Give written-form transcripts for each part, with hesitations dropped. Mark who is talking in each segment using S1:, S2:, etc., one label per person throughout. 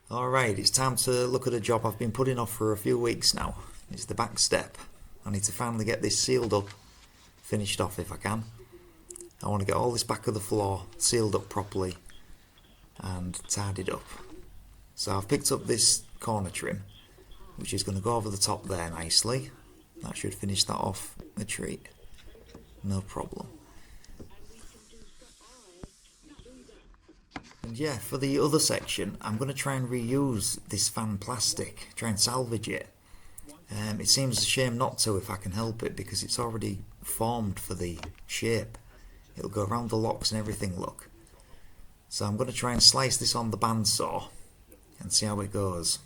S1: Alright, it's time to look at a job I've been putting off for a few weeks now. It's the back step. I need to finally get this sealed up, finished off if I can. I want to get all this back of the floor sealed up properly and tidied up. So I've picked up this corner trim, which is going to go over the top there nicely. That should finish that off a treat. No problem. And yeah, for the other section, I'm going to try and reuse this fan plastic, try and salvage it. It seems a shame not to if I can help it, because it's already formed for the shape. It'll go around the locks and everything, look. So I'm going to try and slice this on the bandsaw and see how it goes.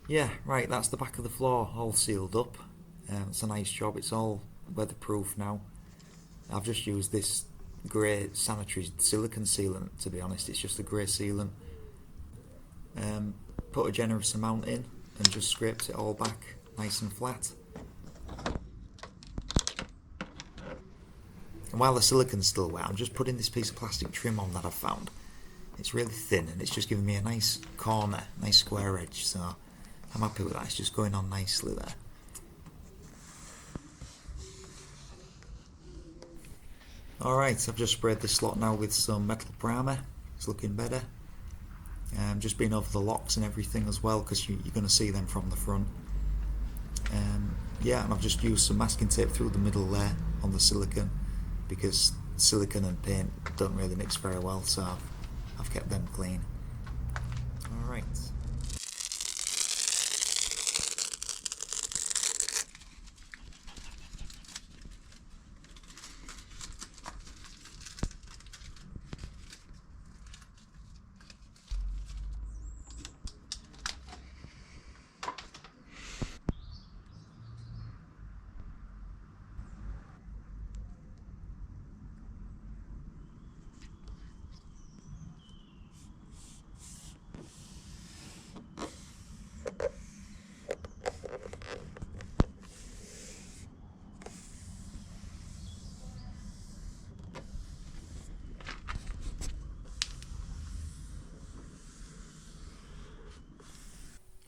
S1: Yeah, right, that's the back of the floor all sealed up. It's a nice job, it's all weatherproof now. I've just used this grey sanitary silicone sealant, to be honest. It's just a grey sealant. Put a generous amount in and just scraped it all back nice and flat. And while the silicone's still wet, I'm just putting this piece of plastic trim on that I've found. It's really thin and it's just giving me a nice corner, nice square edge, so I'm happy with that. It's just going on nicely there. Alright, I've just sprayed this slot now with some metal primer. It's looking better. Just been over the locks and everything as well, because you're going to see them from the front. Yeah, and I've just used some masking tape through the middle there on the silicone, because silicone and paint don't really mix very well, so I've kept them clean. Alright.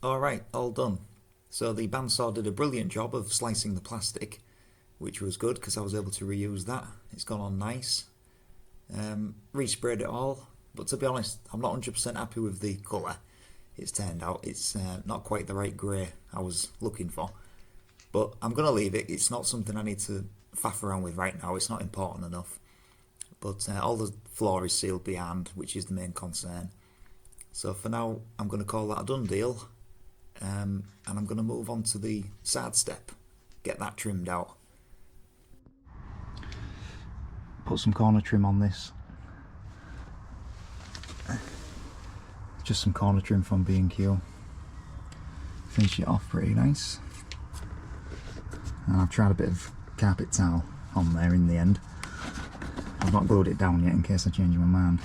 S1: Alright, all done. So the bandsaw did a brilliant job of slicing the plastic, which was good because I was able to reuse that. It's gone on nice. Resprayed it all, but to be honest, I'm not 100% happy with the colour it's turned out. It's not quite the right grey I was looking for, but I'm going to leave it. It's not something I need to faff around with right now. It's not important enough. But all the floor is sealed behind, which is the main concern. So for now, I'm going to call that a done deal. And I'm going to move on to the side step, get that trimmed out. Put some corner trim on this. Just some corner trim from B&Q. Finish it off pretty nice. And I've tried a bit of carpet towel on there in the end. I've not glued it down yet in case I change my mind.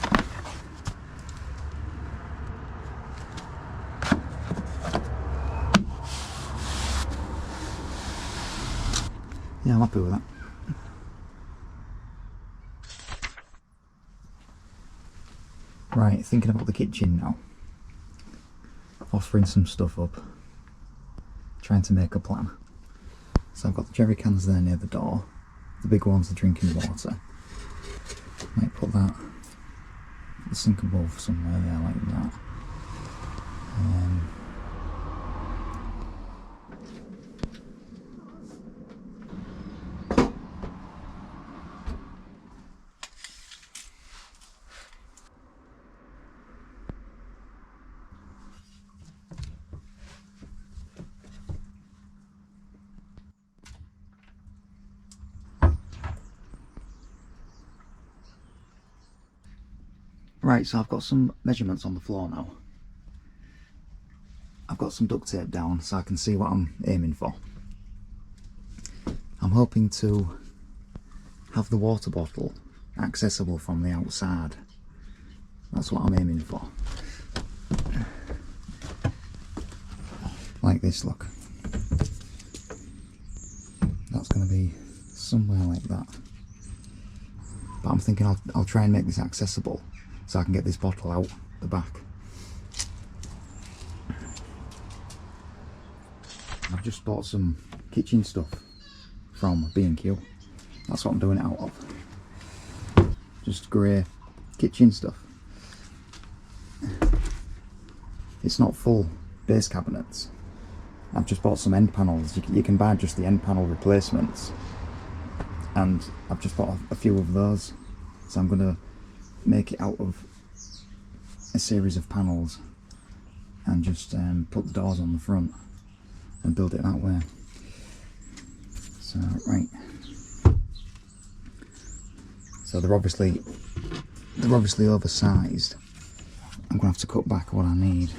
S1: Yeah, I'm happy with that. Right, thinking about the kitchen now. Offering some stuff up. Trying to make a plan. So I've got the jerry cans there near the door. The big ones are drinking water. Might put that the sink above somewhere there like that. Right, so I've got some measurements on the floor now. I've got some duct tape down so I can see what I'm aiming for. I'm hoping to have the water bottle accessible from the outside. That's what I'm aiming for. Like this, look. That's going to be somewhere like that. But I'm thinking I'll try and make this accessible so I can get this bottle out
S2: the back. I've just bought some kitchen stuff from B&Q. That's what I'm doing it out of. Just grey kitchen stuff. It's not full base cabinets. I've just bought some end panels. You can buy just the end panel replacements, and I've just bought a few of those. So I'm going to make it out of a series of panels and just put the doors on the front and build it that way. So right, so they're obviously oversized. I'm going to have to cut back what I need.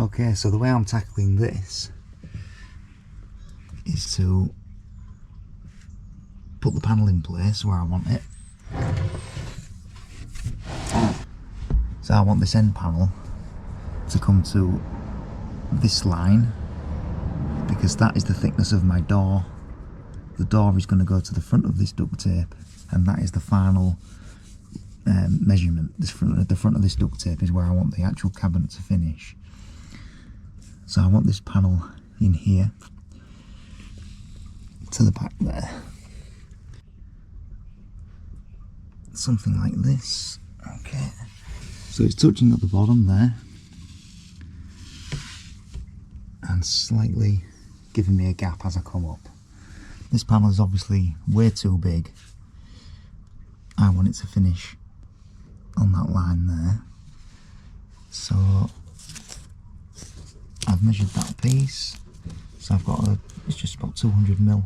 S2: Okay, so the way I'm tackling this is to put the panel in place where I want it. So I want this end panel to come to this line, because that is the thickness of my door. The door is going to go to the front of this duct tape, and that is the final measurement. The front of this duct tape is where I want the actual cabinet to finish. So I want this panel in here to the back there, something like this. Okay, so it's touching at the bottom there and slightly giving me a gap as I come up. This panel is obviously way too big. I want it to finish on that line there. So I've measured that piece. So I've got it's just about 200mm.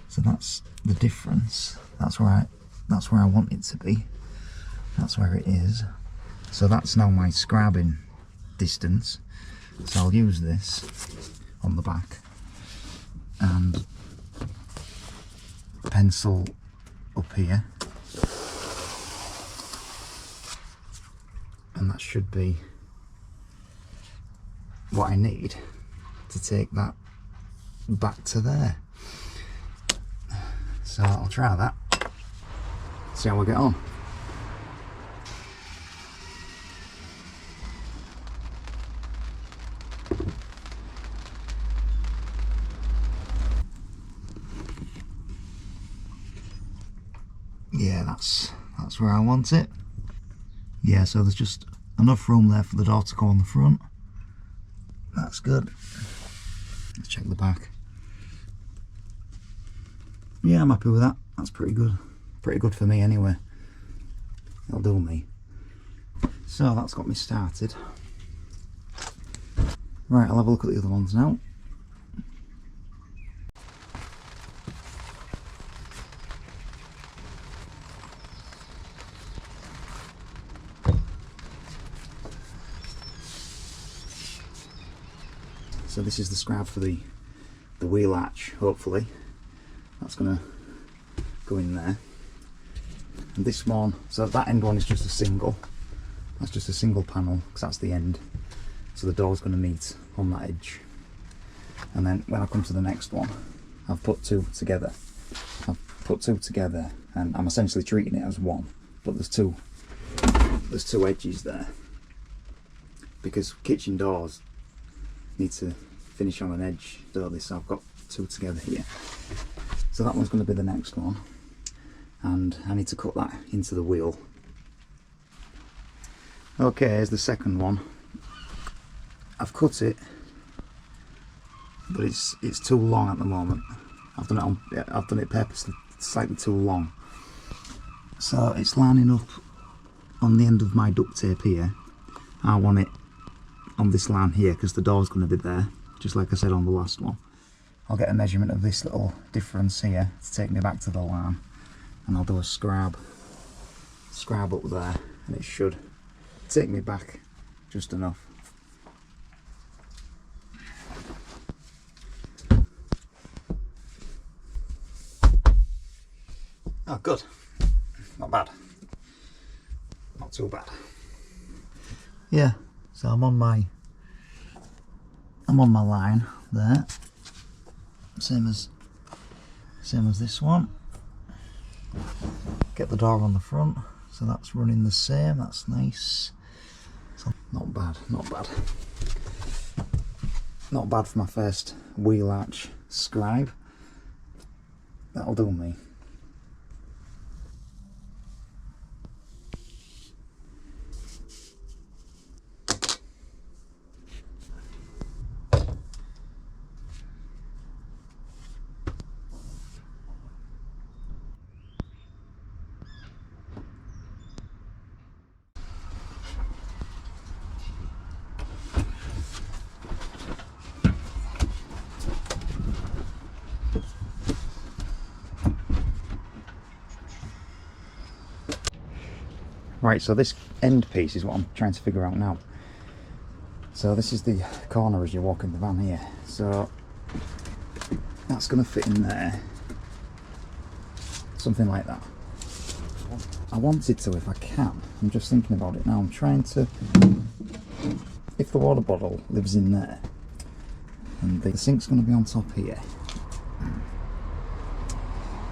S2: So that's the difference. That's where I want it to be. That's where it is. So that's now my scribing distance. So I'll use this on the back and pencil up here, and that should be what I need to take that back to there. So I'll try that, see how we get on. Yeah, that's where I want it. Yeah, so there's just enough room there for the door to go on the front. That's good. Let's check the back. Yeah, I'm happy with that. That's pretty good. Pretty good for me anyway. It'll do me. So that's got me started. Right, I'll have a look at the other ones now. So this is the scribe for the wheel arch, hopefully. That's going to go in there. And this one, so that end one is just a single. That's just a single panel, because that's the end. So the door's going to meet on that edge. And then when I come to the next one, I've put two together. And I'm essentially treating it as one. But there's two edges there. Because kitchen doors need to finish on an edge, so I've got two together here. So that one's going to be the next one, and I need to cut that into the wheel. Okay, here's the second one. I've cut it, but it's too long at the moment. I've done it purposely, slightly too long. So it's lining up on the end of my duct tape here. I want it on this line here because the door's going to be there, just like I said on the last one. I'll get a measurement of this little difference here to take me back to the line, and I'll do a scribe up there, and it should take me back just enough. Oh, good. Not bad. Not too bad. Yeah. So I'm on my line there, same as this one. Get the door on the front, so that's running the same, that's nice. So not bad, not bad. Not bad for my first wheel arch scribe. That'll do me. Right, so this end piece is what I'm trying to figure out now. So this is the corner as you walk in the van here. So that's going to fit in there. Something like that. I wanted to if I can. I'm just thinking about it now. I'm trying to... If the water bottle lives in there, and the sink's going to be on top here.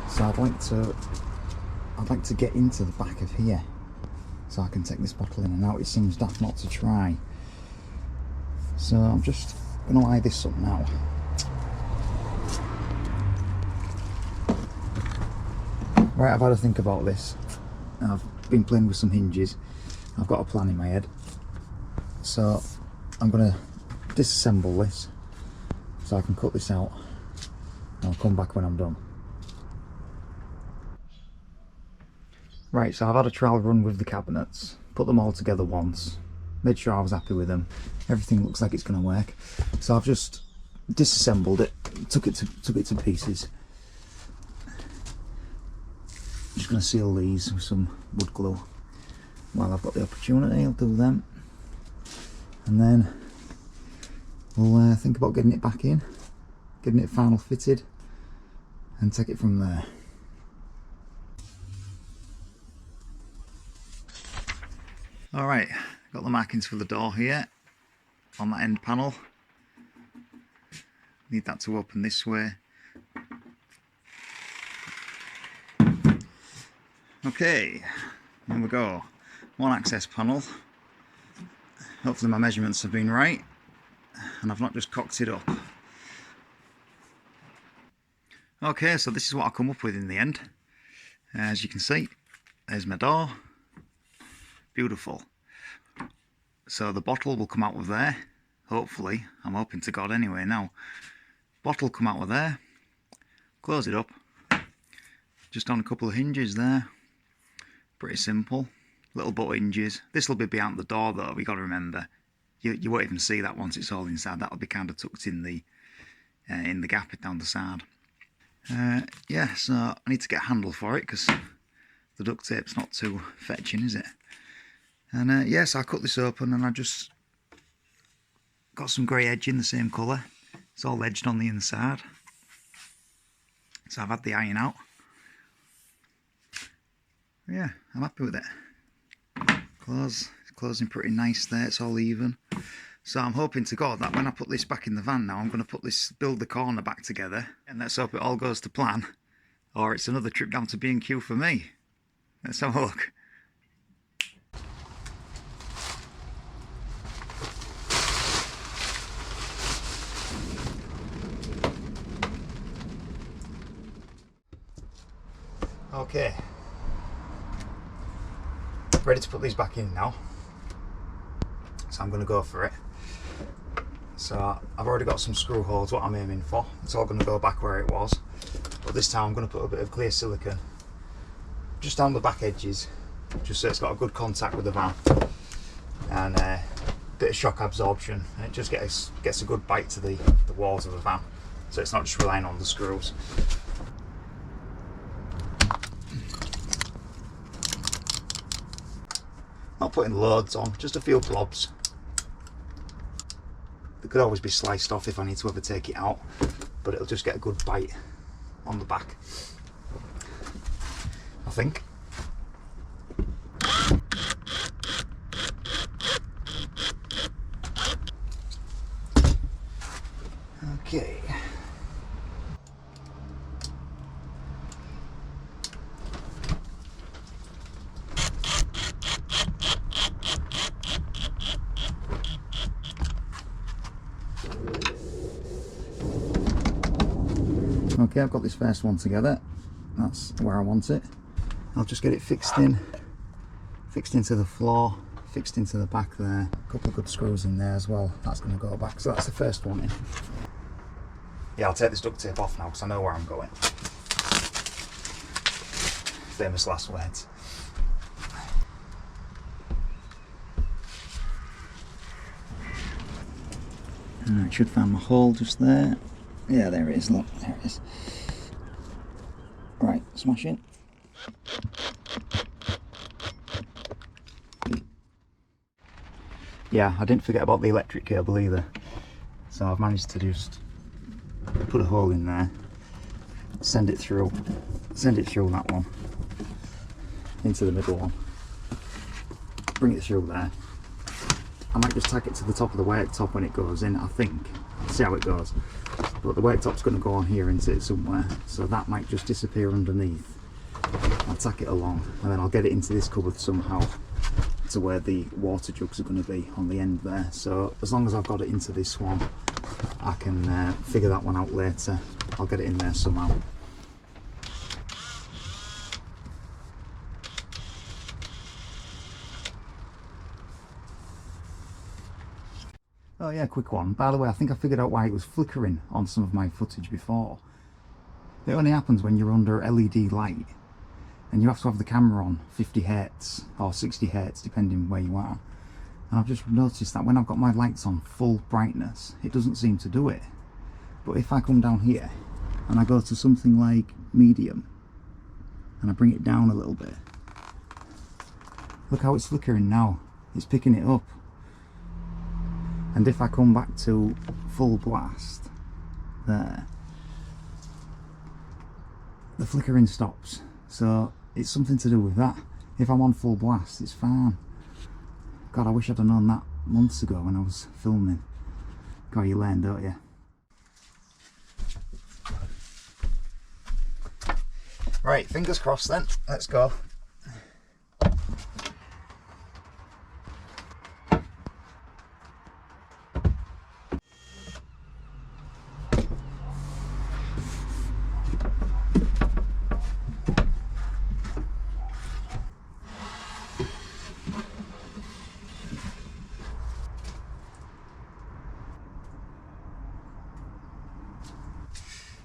S2: So I'd like to get into the back of here, so I can take this bottle in and out. It seems daft not to try. So I'm just going to eye this up now. Right, I've had a think about this. I've been playing with some hinges. I've got a plan in my head. So I'm going to disassemble this so I can cut this out. And I'll come back when I'm done. Right, so I've had a trial run with the cabinets, put them all together once, made sure I was happy with them. Everything looks like it's going to work. So I've just disassembled it, took it to pieces. I'm just going to seal these with some wood glue. While I've got the opportunity, I'll do them. And then we'll think about getting it back in, getting it final fitted, and take it from there. Alright, got the markings for the door here on that end panel. Need that to open this way. Okay, here we go. One access panel. Hopefully my measurements have been right and I've not just cocked it up. Okay, so this is what I come up with in the end. As you can see, there's my door. Beautiful. So the bottle will come out of there, hopefully. I'm hoping to God anyway now. Bottle come out of there, close it up, just on a couple of hinges there. Pretty simple, little butt hinges. This will be behind the door though, we got to remember. You won't even see that once it's all inside. That'll be kind of tucked in the gap down the side. Yeah, so I need to get a handle for it because the duct tape's not too fetching, is it? And yes, I cut this open and I just got some grey edging, the same colour. It's all edged on the inside. So I've had the iron out. Yeah, I'm happy with it. It's closing pretty nice there, it's all even. So I'm hoping to God that when I put this back in the van now, I'm going to build the corner back together. And let's hope it all goes to plan. Or it's another trip down to B&Q for me. Let's have a look. Okay, ready to put these back in now, so I'm going to go for it. So I've already got some screw holes, what I'm aiming for. It's all going to go back where it was, but this time I'm going to put a bit of clear silicone just down the back edges, just so it's got a good contact with the van, and a bit of shock absorption, and it just gets a good bite to the walls of the van, so it's not just relying on the screws. Not putting loads on, just a few blobs. They could always be sliced off if I need to ever take it out, but it'll just get a good bite on the back, I think. Okay. Okay, I've got this first one together. That's where I want it. I'll just get it fixed into the floor, fixed into the back there. A couple of good screws in there as well. That's going to go back. So that's the first one in. Yeah, I'll take this duct tape off now because I know where I'm going. Famous last words. Alright, should find my hole just there. Yeah, there it is, look, there it is. Right, smash in. Yeah, I didn't forget about the electric cable either. So I've managed to just put a hole in there, send it through that one, into the middle one, bring it through there. I might just tack it to the top of the worktop when it goes in, I think. See how it goes. But the worktop's going to go on here into it somewhere, so that might just disappear underneath. I'll tack it along and then I'll get it into this cupboard somehow to where the water jugs are going to be on the end there. So as long as I've got it into this one, I can figure that one out later. I'll get it in there somehow. Oh yeah, quick one. By the way, I think I figured out why it was flickering on some of my footage before. It only happens when you're under LED light and you have to have the camera on 50 Hz or 60 Hz depending where you are. And I've just noticed that when I've got my lights on full brightness, it doesn't seem to do it. But if I come down here and I go to something like medium and I bring it down a little bit, look how it's flickering now. It's picking it up. And if I come back to full blast there, the flickering stops. So it's something to do with that. If I'm on full blast, it's fine. God, I wish I'd have known that months ago when I was filming. God, you learn, don't you? Right, fingers crossed then. Let's go.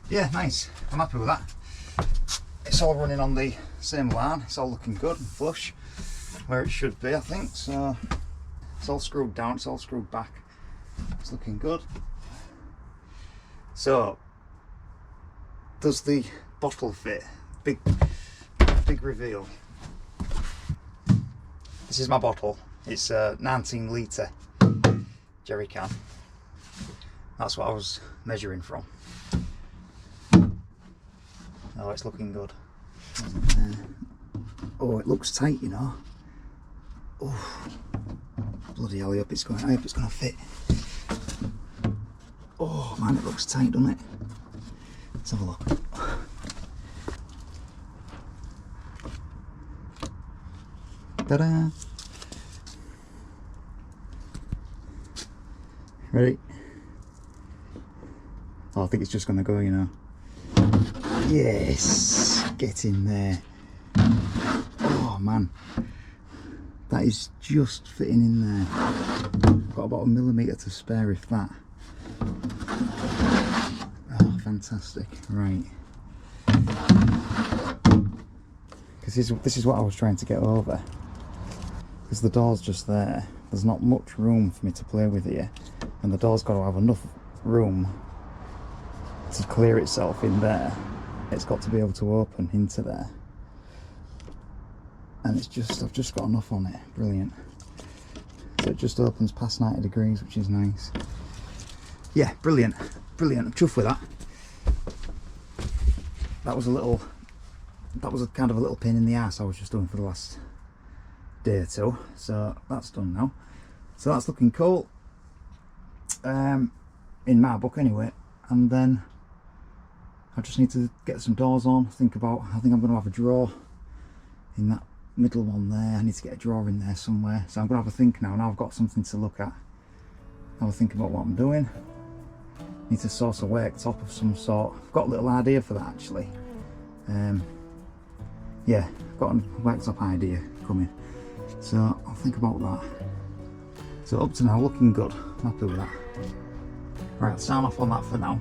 S2: Yeah, nice. I'm happy with that. It's all running on the same line. It's all looking good and flush where it should be, I think. So it's all screwed down, it's all screwed back. It's looking good. So does the bottle fit? Big reveal. This is my bottle. It's a 19 litre jerry can. That's what I was measuring from. Oh, it's looking good. Oh, it looks tight, you know. Oh, bloody hell! I hope it's going to fit. Oh man, it looks tight, doesn't it? Let's have a look. Ta-da! Ready? Oh, I think it's just going to go, you know. Yes, get in there. Oh man, that is just fitting in there. Got about a millimetre to spare, if that. Oh, fantastic. Right, because this is what I was trying to get over, because the door's just there. There's not much room for me to play with here, and the door's got to have enough room to clear itself in there. It's got to be able to open into there, and I've just got enough on it. Brilliant. So it just opens past 90 degrees, which is nice. Yeah, brilliant. I'm chuffed with that. That was a kind of a little pain in the ass I was just doing for the last day or two. So that's done now. So that's looking cool, in my book anyway. And then I just need to get some doors on. I think I'm going to have a drawer in that middle one there. I need to get a drawer in there somewhere. So I'm going to have a think now. Now I've got something to look at. Have a think about what I'm doing. Need to source a worktop of some sort. I've got a little idea for that actually. Yeah, I've got a worktop idea coming. So I'll think about that. So up to now, looking good. I'm happy with that. Right, I'll sign off on that for now.